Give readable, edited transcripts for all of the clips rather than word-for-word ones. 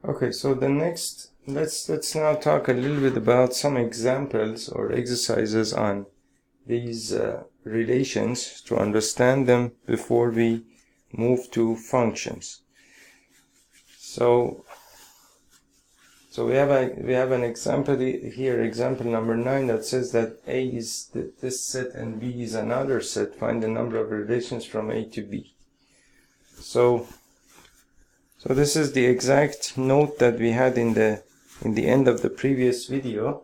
Okay, so the next, let's now talk a little bit about some examples or exercises on these relations to understand them before we move to functions. So we have an example here, example number 9, that says that A is this set and B is another set. Find the number of relations from A to B. So this is the exact note that we had in the end of the previous video.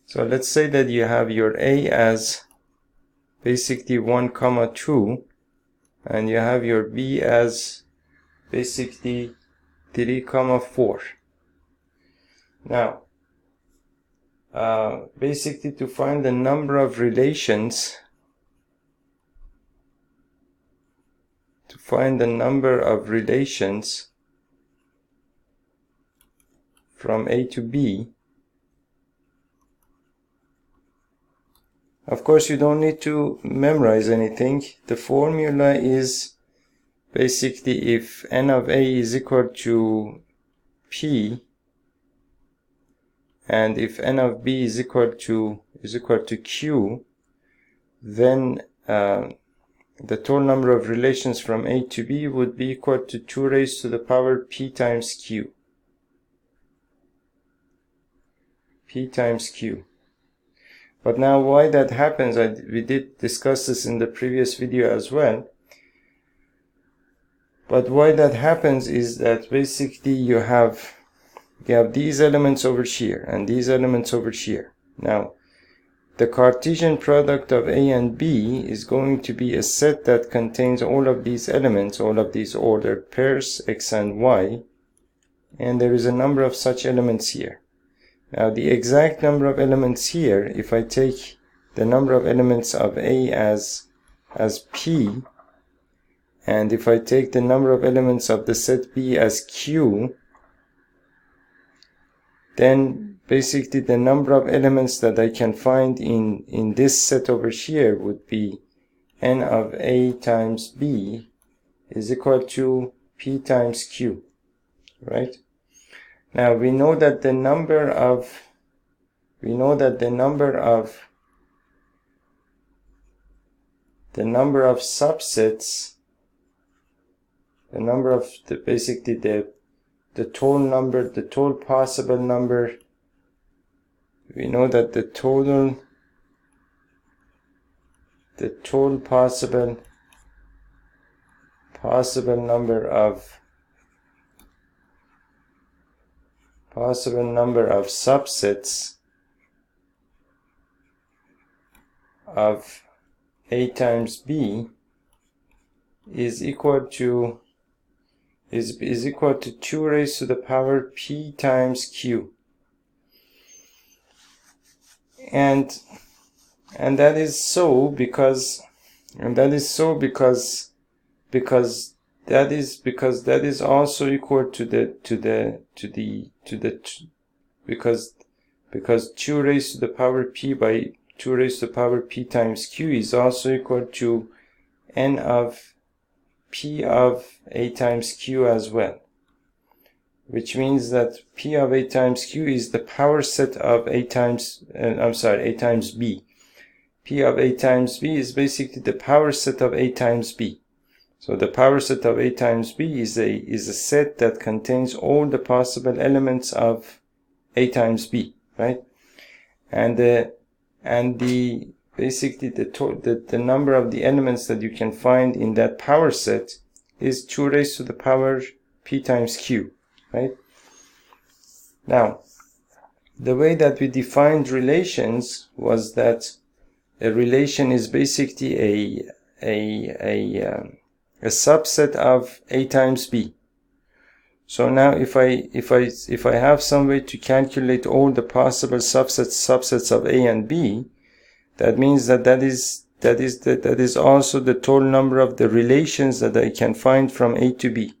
So let's say that you have your A as basically 1, 2, and you have your B as basically 3, 4. Now, basically to find the number of relations, from A to B, of course you don't need to memorize anything. The formula is basically if n of A is equal to P, and if n of B is equal to Q, then the total number of relations from A to B would be equal to 2 raised to the power P times Q. P times Q. But now why that happens, we did discuss this in the previous video as well. But why that happens is that basically you have these elements over here and these elements over here. Now, the Cartesian product of A and B is going to be a set that contains all of these elements, all of these ordered pairs, X and Y, and there is a number of such elements here. Now, the exact number of elements here, if I take the number of elements of A as P, and if I take the number of elements of the set B as Q, then basically the number of elements that I can find in this set over here would be n of A times B is equal to P times Q, right? Now we know that the number of subsets, the total possible number, we know that the total possible number of subsets of A times B is equal to 2 raised to the power P times Q. And that is so because that is also equal to because 2 raised to the power P by 2 raised to the power P times Q is also equal to n of P of A times Q as well, which means that P of A times Q is the power set of A times B. P of A times B is basically the power set of A times B. So the power set of A times B is a set that contains all the possible elements of A times B, right? And basically the number of the elements that you can find in that power set is 2 raised to the power P times Q, right? Now, the way that we defined relations was that a relation is basically a subset of A times B. So now if I have some way to calculate all the possible subsets of A and B, that means that is also the total number of the relations that I can find from A to B,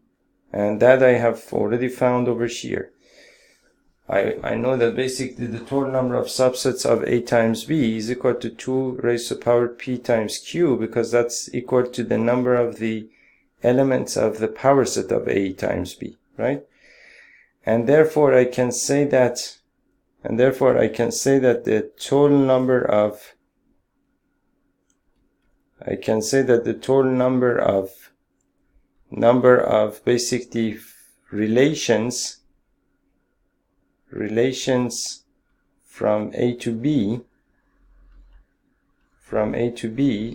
and that I have already found over here. I know that basically the total number of subsets of A times B is equal to 2 raised to the power P times Q, because that's equal to the number of the elements of the power set of A times B, right? and therefore I can say that the total number of basically relations from A to B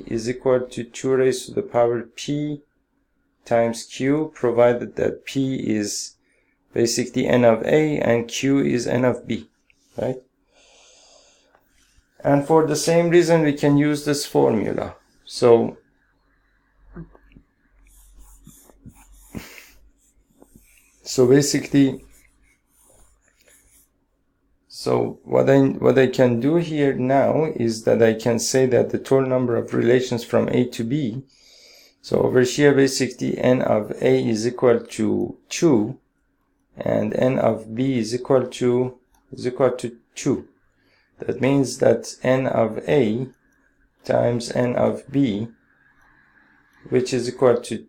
is equal to 2 raised to the power P times Q, provided that P is basically n of A and Q is n of B, right? And for the same reason we can use this formula. So basically, what I can do here now is that I can say that the total number of relations from A to B, so over here basically n of A is equal to 2 and n of B is equal to 2. That means that n of A times n of B, which is equal to,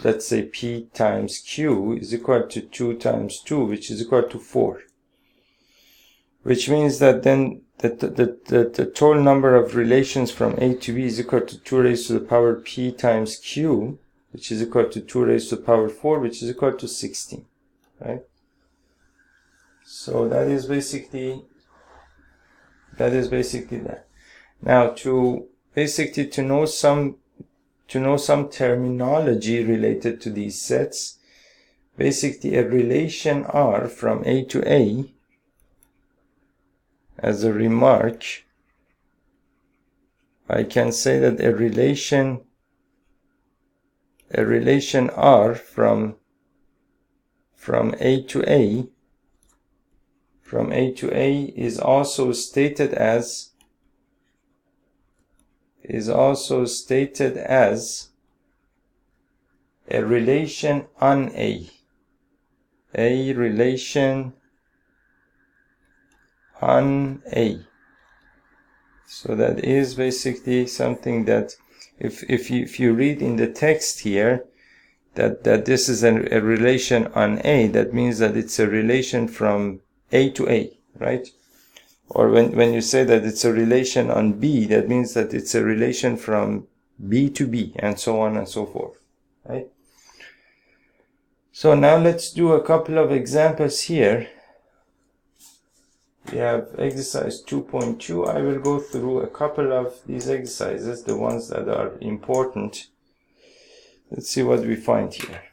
let's say, P times Q, is equal to 2 times 2, which is equal to 4. Which means that then the total number of relations from A to B is equal to 2 raised to the power P times Q, which is equal to 2 raised to the power 4, which is equal to 16, right? So that is basically that. Now to know some terminology related to these sets, basically a relation R from A to A, as a remark, I can say that a relation R from A to A is also stated as a relation on A. A relation on A. So that is basically something that if you read in the text here that this is a relation on A, that means that it's a relation from A to A, right? Or when you say that it's a relation on B, that means that it's a relation from B to B, and so on and so forth, right? So now let's do a couple of examples here. We have exercise 2.2. I will go through a couple of these exercises, the ones that are important. Let's see what we find here.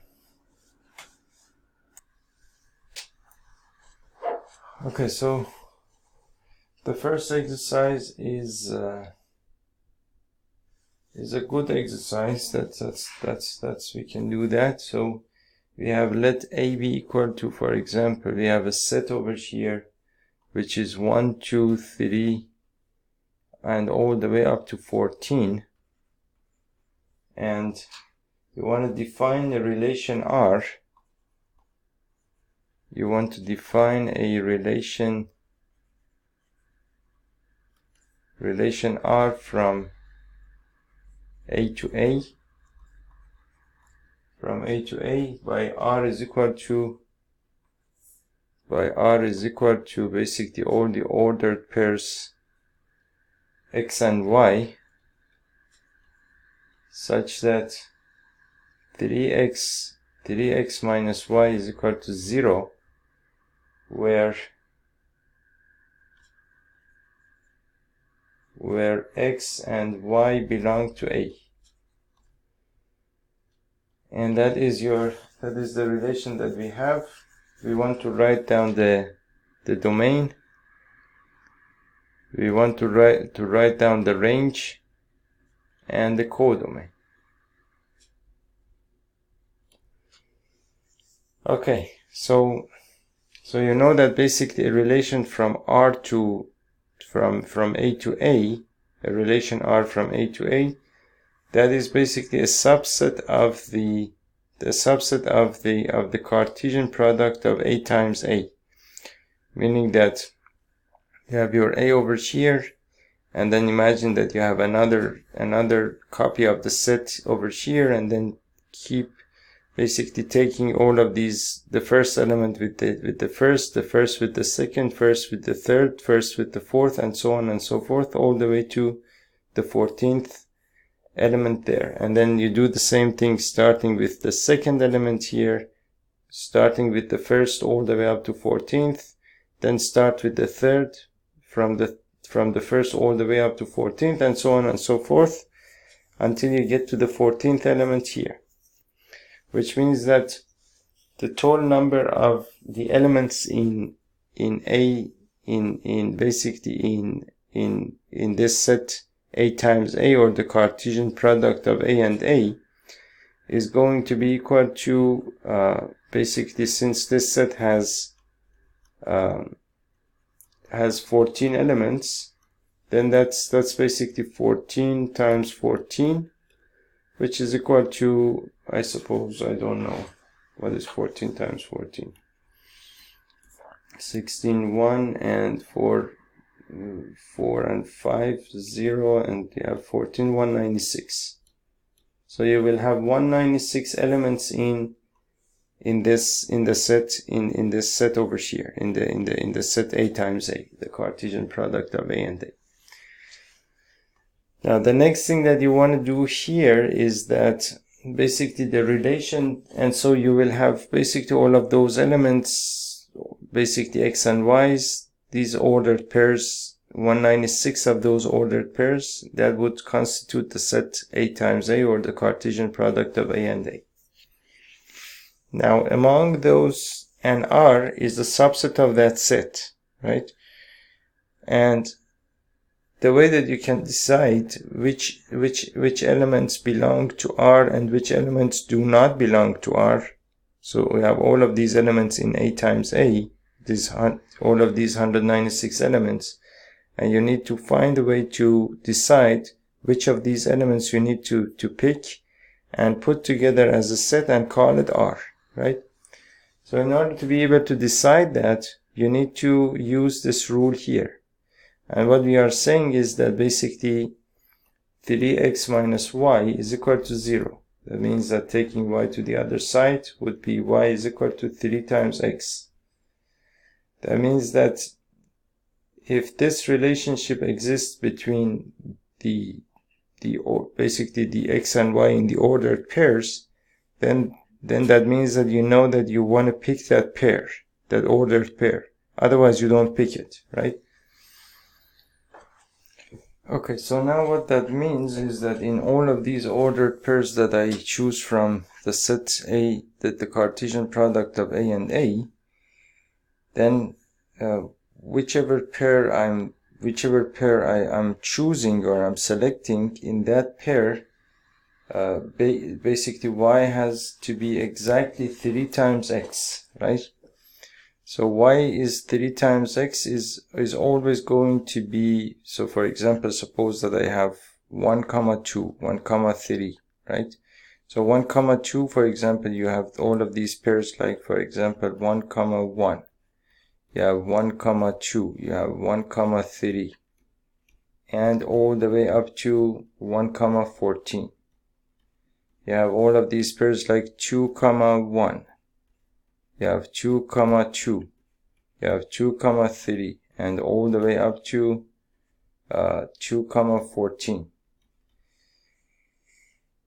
Okay, so the first exercise is a good exercise. That's we can do that. So we have let A be equal to, for example, we have a set over here which is 1, 2, 3, and all the way up to 14. And you want to define a relation R. You want to define a relation R from A to A. From A to A by R is equal to basically all the ordered pairs X and Y, such that 3x minus y is equal to 0, where X and Y belong to A. And that is the relation that we have. We want to write down the domain. We want to write down the range and the codomain. Okay, so you know that basically a relation from A to A, a relation R from A to A, that is basically a subset of the Cartesian product of A times A, meaning that you have your A over here, and then imagine that you have another copy of the set over here, and then keep basically taking all of these, the first element with the first with the second, first with the third, first with the fourth, and so on and so forth, all the way to the 14th element there. And then you do the same thing starting with the second element here, starting with the first all the way up to 14th, then start with the third from the first all the way up to 14th, and so on and so forth until you get to the 14th element here, which means that the total number of the elements in this set A times A, or the Cartesian product of A and A, is going to be equal to basically, since this set has 14 elements, then that's basically 14 times 14, which is equal to, I suppose, I don't know, what is 14 times 14? 16, 1, and 4 and 5, 0, and you have 14, 196. So you will have 196 elements in this set over here, in the set A times A, the Cartesian product of A and A. Now the next thing that you want to do here is that basically the relation, and so you will have basically all of those elements, basically x and y's, these ordered pairs, 196 of those ordered pairs, that would constitute the set A times A, or the Cartesian product of A and A. Now among those, and R is the subset of that set, right? And the way that you can decide which elements belong to R and which elements do not belong to R. So we have all of these elements in A times A, all of these 196 elements, and you need to find a way to decide which of these elements you need to pick and put together as a set and call it R, right? So in order to be able to decide that, you need to use this rule here. And what we are saying is that basically 3x minus y is equal to 0. That means that taking y to the other side would be y is equal to 3 times x. That means that if this relationship exists between basically the x and y in the ordered pairs, then that means that you know that you want to pick that pair, that ordered pair. Otherwise you don't pick it, right? Okay, so now what that means is that in all of these ordered pairs that I choose from the set A, the Cartesian product of A and A, then whichever pair I'm choosing or I'm selecting, in that pair, basically y has to be exactly 3 times x, right? So y is 3 times x is always going to be, so for example, suppose that I have 1, 2, 1, 3, right? So 1, 2, for example, you have all of these pairs, like for example 1, 1, you have 1, 2, you have 1, 3, and all the way up to 1, 14. You have all of these pairs like 2, 1. You have 2, 2. You have 2, 3, and all the way up to 2, 14.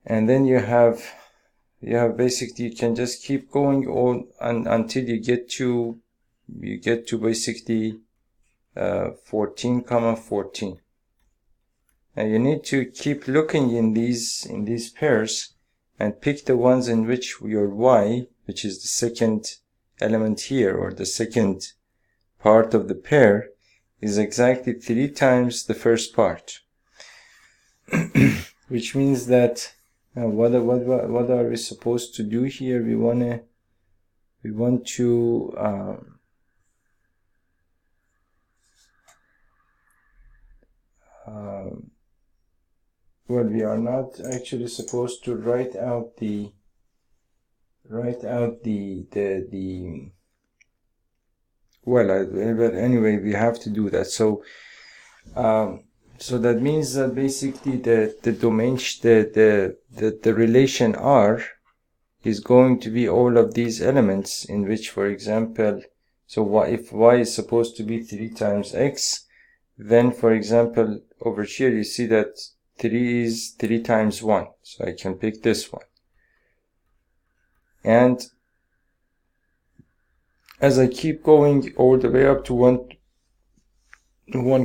And then you have basically, you can just keep going on until you get to basically 14, 14. Now you need to keep looking in these pairs and pick the ones in which your y, which is the second element here, or the second part of the pair, is exactly 3 times the first part. Which means that what are we supposed to do here? We want to well, we are not actually supposed to write out the well, but anyway, we have to do that. So so that means that basically the domain, the relation R is going to be all of these elements, in which, for example, so if y is supposed to be 3 times x, then, for example, over here you see that 3 is 3 times 1, so I can pick this one. And as I keep going all the way up to 1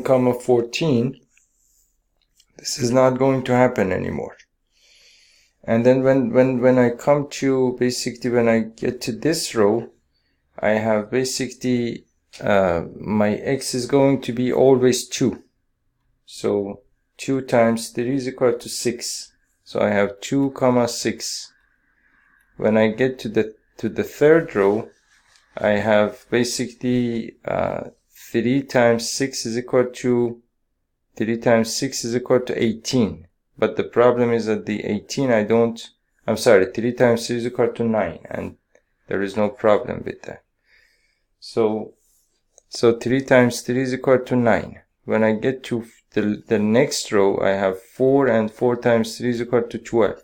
comma 14, this is not going to happen anymore. And then when I come to, basically when I get to this row, I have basically my x is going to be always 2. So 2 times 3 is equal to 6. So I have 2 comma 6. When I get to the third row, I have basically 3 times 6 is equal to 18. But the problem is that the 18 I'm sorry, 3 times 3 is equal to 9, and there is no problem with that. So 3 times 3 is equal to 9. When I get to the next row, I have 4, and 4 times 3 is equal to 12.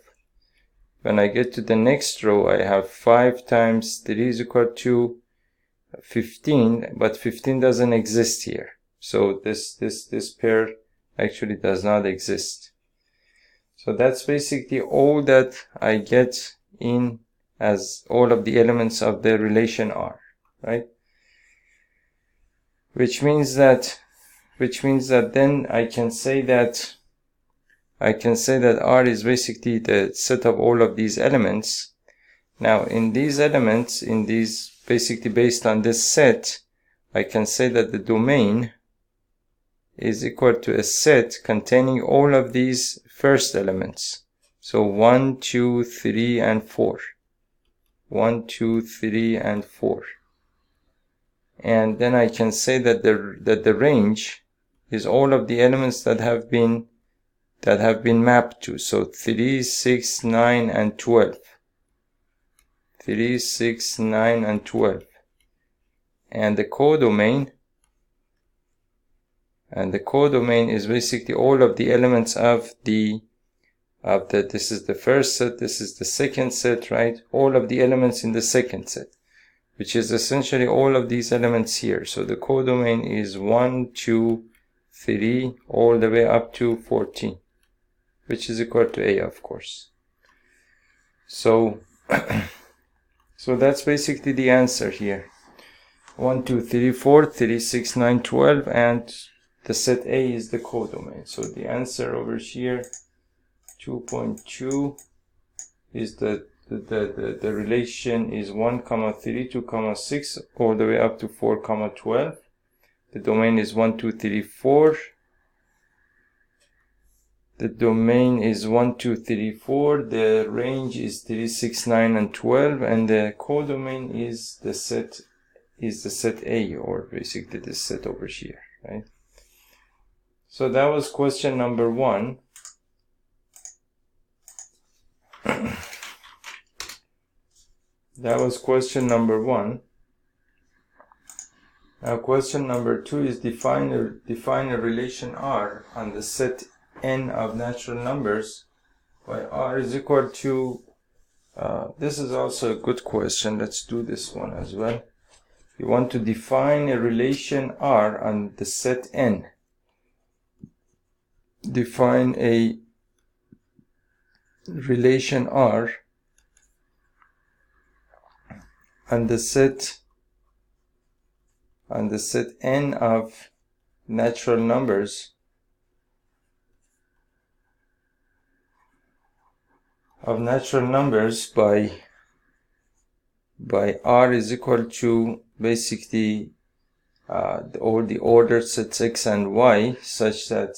When I get to the next row, I have 5 times 3 is equal to 15, but 15 doesn't exist here. So this pair actually does not exist. So that's basically all that I get in as all of the elements of the relation R, right? Which means that then I can say that R is basically the set of all of these elements. Now in these elements, basically based on this set, I can say that the domain is equal to a set containing all of these first elements. So 1, 2, 3, and 4. 1, 2, 3, and 4. And then I can say that the range is all of the elements that have been mapped to. So 3, 6, 9, and 12. 3, 6, 9, and 12. And the codomain is basically all of the elements of this is the first set, this is the second set, right? All of the elements in the second set, which is essentially all of these elements here. So the codomain is 1, 2, 3, all the way up to 14, which is equal to A, of course. So that's basically the answer here. 1, 2, 3, 4, 3, 6, 9, 12, and the set A is the codomain. So the answer over here, 2.2, is the relation is 1, 3, 2, 6, all the way up to 4, 12. The domain is 1, 2, 3, 4. The domain is 1, 2, 3, 4. The range is 3, 6, 9, and 12, and the codomain is the set A, or basically this set over here, right? So that was question number 1. That was question number 1. Now question number 2 is define a relation R on the set N of natural numbers by R is equal to, this is also a good question. Let's do this one as well. You want to define a relation R on the set N. Define a relation R on the set N of natural numbers by R is equal to basically all the ordered sets X and Y, such that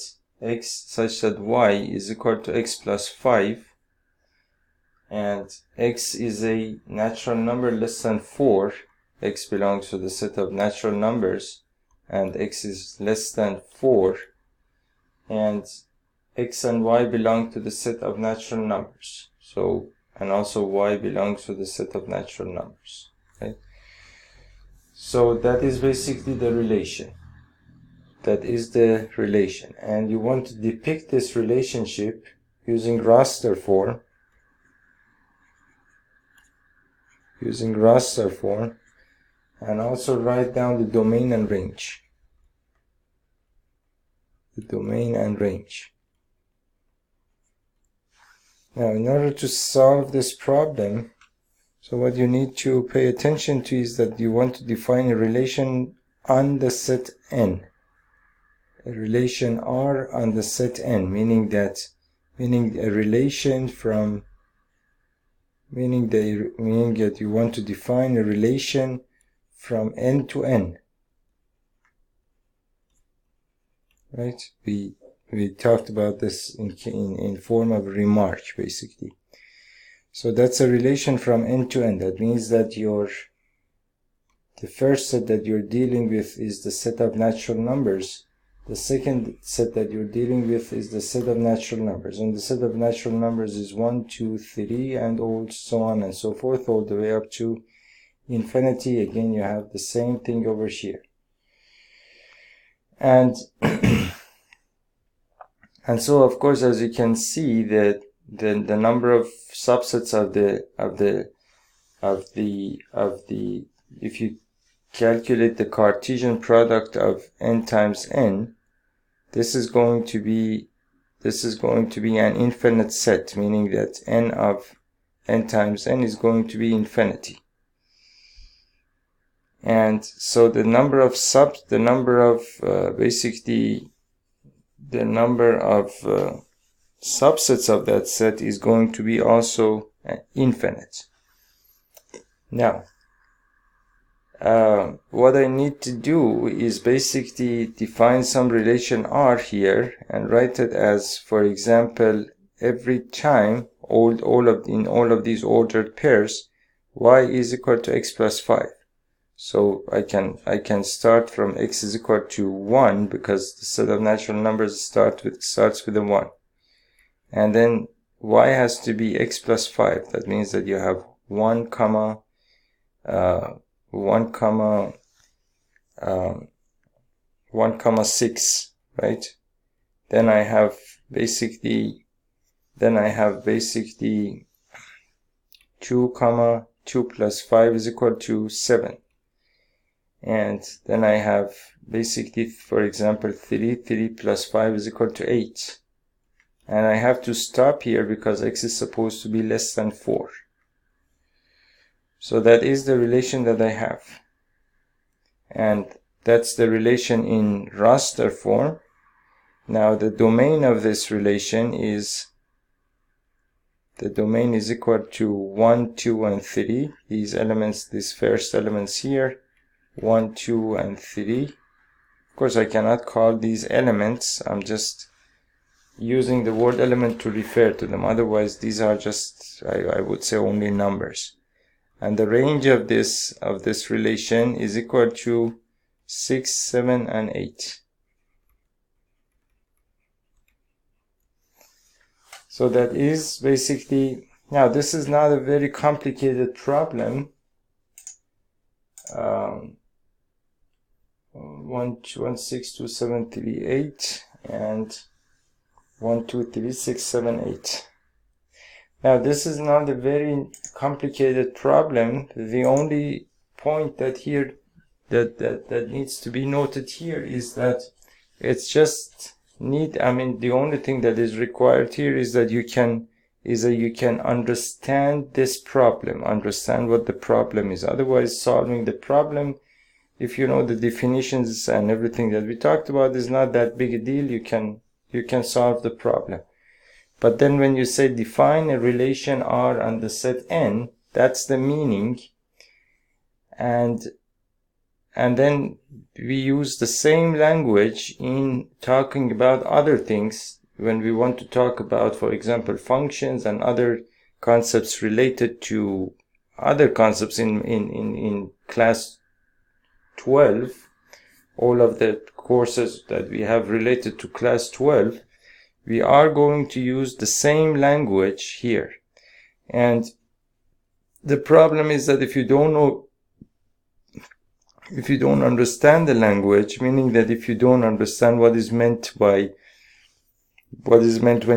Y is equal to X plus 5, and X is a natural number less than 4. X belongs to the set of natural numbers, and X is less than 4, and X and Y belong to the set of natural numbers. So, and also Y belongs to the set of natural numbers. Okay? So that is basically the relation. That is the relation. And you want to depict this relationship using raster form. using raster form, and also write down the domain and range. The domain and range. Now, in order to solve this problem, so what you need to pay attention to is that you want to define a relation on the set N. A relation R on the set N, meaning a relation from, meaning that you want to define a relation from N to N. Right? We talked about this in form of remark, basically. So that's a relation from N to N. That means that the first set that you're dealing with is the set of natural numbers. The second set that you're dealing with is the set of natural numbers. And the set of natural numbers is 1, 2, 3, and so on and so forth, all the way up to infinity. Again, you have the same thing over here. And and so, of course, as you can see, that the number of subsets if you calculate the Cartesian product of n times n, this is going to be an infinite set, meaning that n of n times n is going to be infinity. And so the number of subsets of that set is going to be also infinite. Now, what I need to do is basically define some relation R here and write it as, for example, every time in all of these ordered pairs, y is equal to x plus 5. So I can start from x is equal to 1, because the set of natural numbers starts with a 1. And then y has to be x plus 5. That means that you have 1 comma 6, right? Then I have basically 2 comma 2 plus 5 is equal to 7. And then I have basically, for example, 3 plus 5 is equal to 8. And I have to stop here because x is supposed to be less than 4. So that is the relation that I have. And that's the relation in raster form. Now the domain of this relation is, the domain is equal to 1, 2, and 3. These elements, these first elements here, 1, 2, and 3. Of course, I cannot call these elements. I'm just using the word element to refer to them. Otherwise, these are just, I would say, only numbers. And the range of this relation is equal to 6, 7, and 8. So that is basically, now this is not a very complicated problem. 1, 6, 2, 7, 3, 8, and 1, 2, 3, 6, 7, 8. Now this is not a very complicated problem. The only point that here that needs to be noted here is that it's just the only thing that is required here is that you can understand this problem, understand what the problem is. Otherwise, solving the problem, if you know the definitions and everything that we talked about, is not that big a deal. You can solve the problem. But then when you say define a relation R on the set N, that's the meaning. And then we use the same language in talking about other things when we want to talk about, for example, functions and other concepts related to other concepts in class 12. All of the courses that we have related to class 12, we are going to use the same language here. And the problem is that if you don't understand the language, meaning that if you don't understand what is meant when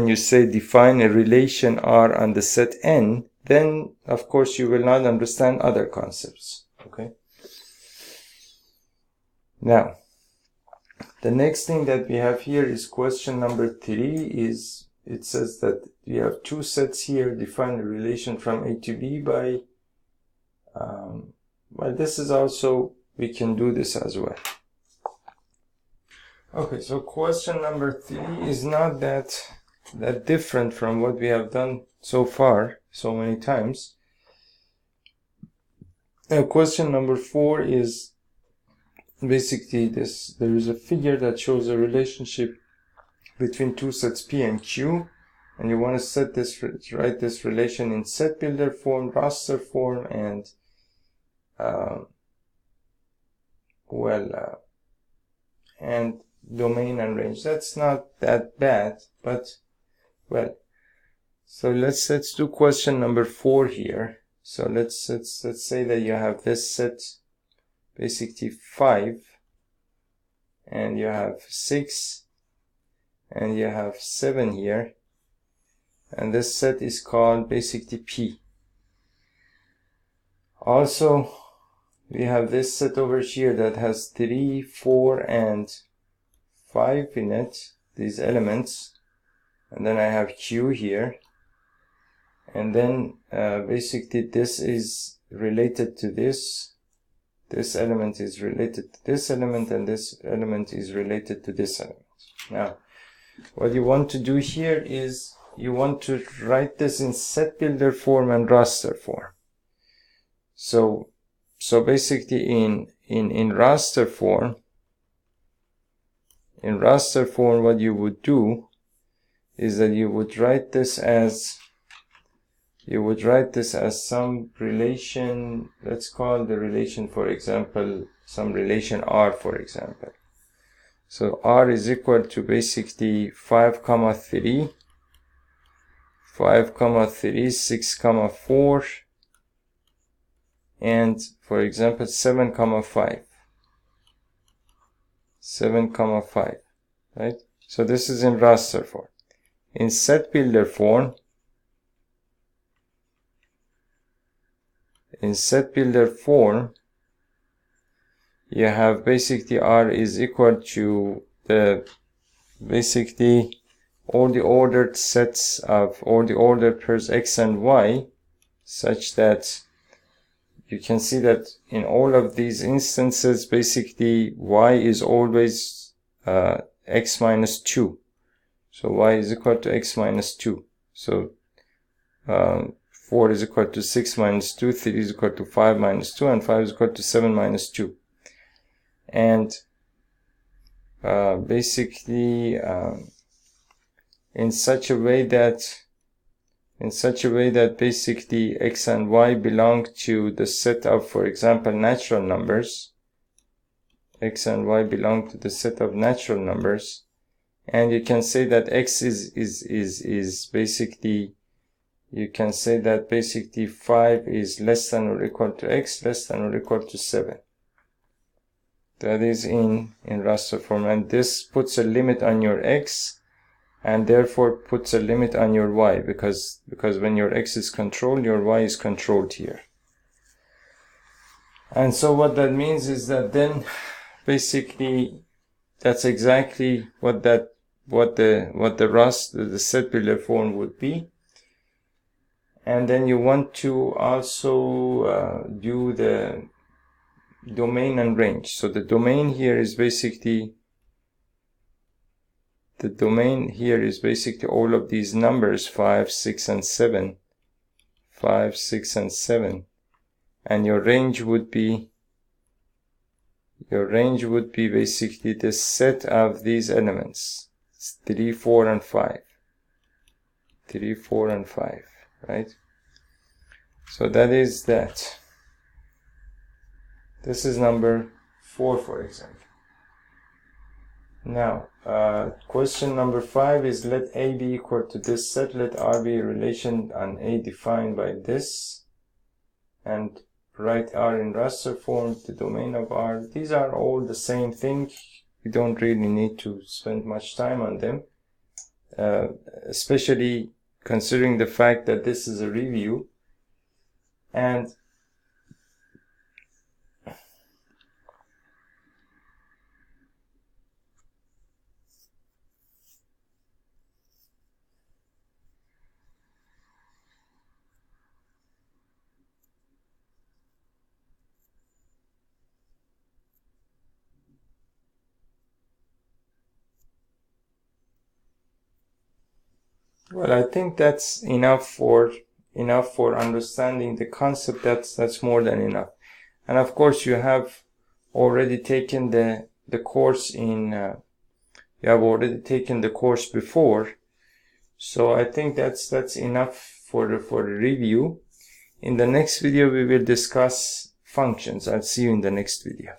you say define a relation R on the set N, then of course you will not understand other concepts. Okay. Now, the next thing that we have here is question number 3. Is it says that we have two sets here, define a relation from A to B by well, this is also, we can do this as well. Okay, so question number 3 is not that different from what we have done so far so many times. Now, question number 4 is basically this. There is a figure that shows a relationship between two sets P and Q, and you want to set this, write this relation in set builder form, raster form, and and domain and range. That's not that bad, but well. So let's do question number 4 here. So let's say that you have this set, basically 5, and you have 6, and you have 7 here, and this set is called basically P. Also, we have this set over here that has 3, 4, and 5 in it, these elements, and then I have Q here, and then basically this is related to this element is related to this element, and this element is related to this element. Now, what you want to do here is you want to write this in set builder form and raster form. So basically in raster form, what you would do is that you would write this as some relation. Let's call the relation, for example, some relation R, for example. So R is equal to basically 5, 3, 6, 4, and for example 7, 5, right? So this is in raster form. In set builder form, you have basically R is equal to the basically all the ordered sets of all the ordered pairs X and Y, such that you can see that in all of these instances basically Y is always X minus 2. So Y is equal to X minus 2. So 4 is equal to 6 minus 2, 3 is equal to 5 minus 2, and 5 is equal to 7 minus 2. And basically in such a way that basically X and Y belong to the set of, for example, natural numbers. X and Y belong to the set of natural numbers, and you can say that X is basically, you can say that basically 5 is less than or equal to X, less than or equal to 7. That is in raster form, and this puts a limit on your X, and therefore puts a limit on your Y, because when your X is controlled, your Y is controlled here. And so what that means is that then basically that's exactly what the set builder form would be. And then you want to also do the domain and range. So the domain here is basically all of these numbers 5, 6, and 7. 5, 6, and 7. And your range would be basically the set of these elements. It's 3, 4, and 5. 3, 4, and 5, right? So that is that. This is number 4, for example. Now, question number 5 is let A be equal to this set, let R be a relation on A defined by this, and write R in raster form, the domain of R. These are all the same thing. You don't really need to spend much time on them, especially considering the fact that this is a review. And well, I think that's enough for understanding the concept. That's more than enough. And of course, you have already taken the course in you have already taken the course before, so I think that's enough for the review. In the next video, we will discuss functions. I'll see you in the next video.